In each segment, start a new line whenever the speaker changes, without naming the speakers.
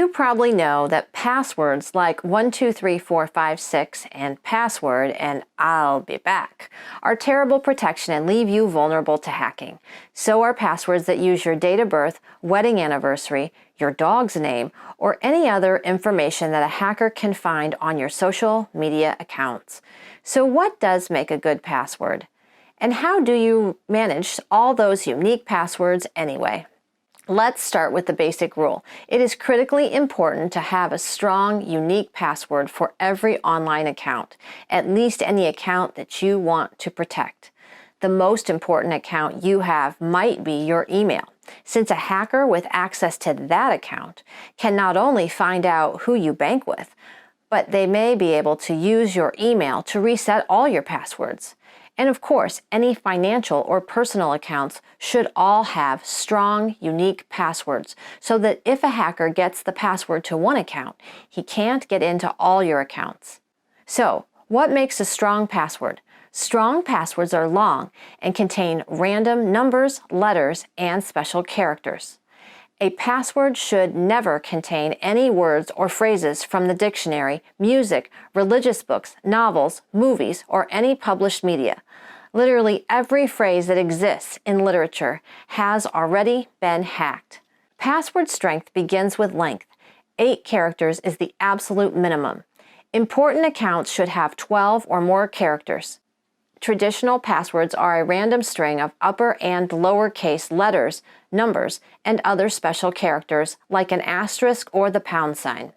You probably know that passwords like 123456 and password and I'll be back are terrible protection and leave you vulnerable to hacking. So are passwords that use your date of birth, wedding anniversary, your dog's name, or any other information that a hacker can find on your social media accounts. So what does make a good password? And how do you manage all those unique passwords anyway? Let's start with the basic rule. It is critically important to have a strong, unique password for every online account, at least any account that you want to protect. The most important account you have might be your email, since a hacker with access to that account can not only find out who you bank with, but they may be able to use your email to reset all your passwords. And of course, any financial or personal accounts should all have strong, unique passwords so that if a hacker gets the password to one account, he can't get into all your accounts. So, what makes a strong password? Strong passwords are long and contain random numbers, letters, and special characters. A password should never contain any words or phrases from the dictionary, music, religious books, novels, movies, or any published media. Literally every phrase that exists in literature has already been hacked. Password strength begins with length. 8 characters is the absolute minimum. Important accounts should have 12 or more characters. Traditional passwords are a random string of upper and lowercase letters, numbers, and other special characters like an asterisk or the pound sign.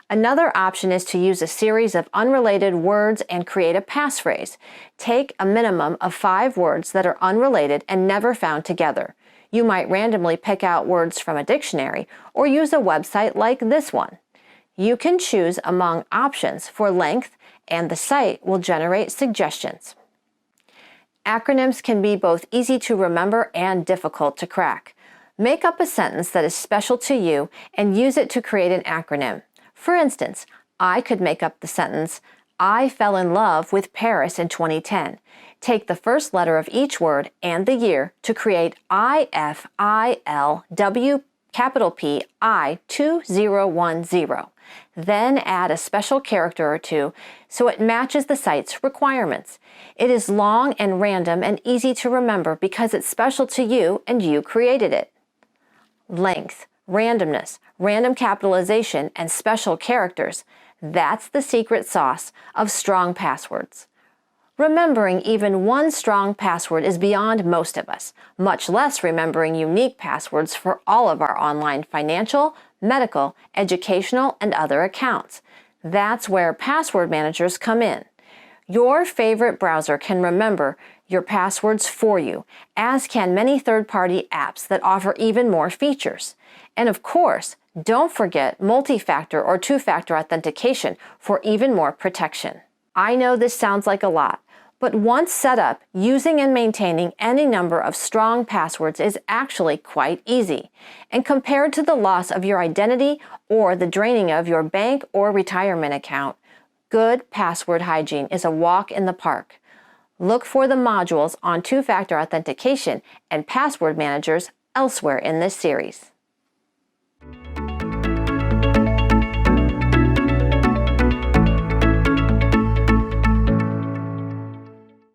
Another option is to use a series of unrelated words and create a passphrase. Take a minimum of 5 words that are unrelated and never found together. You might randomly pick out words from a dictionary or use a website like this one. You can choose among options for length, and the site will generate suggestions. Acronyms can be both easy to remember and difficult to crack. Make up a sentence that is special to you and use it to create an acronym. For instance, I could make up the sentence, I fell in love with Paris in 2010. Take the first letter of each word and the year to create IFILWPI2010. Then add a special character or two so it matches the site's requirements. It is long and random and easy to remember because it's special to you and you created it. Length, randomness, random capitalization, and special characters. That's the secret sauce of strong passwords. Remembering even one strong password is beyond most of us, much less remembering unique passwords for all of our online financial, medical, educational, and other accounts. That's where password managers come in. Your favorite browser can remember your passwords for you, as can many third-party apps that offer even more features. And of course, don't forget multi-factor or two-factor authentication for even more protection. I know this sounds like a lot, but once set up, using and maintaining any number of strong passwords is actually quite easy. And compared to the loss of your identity or the draining of your bank or retirement account, good password hygiene is a walk in the park. Look for the modules on two-factor authentication and password managers elsewhere in this series.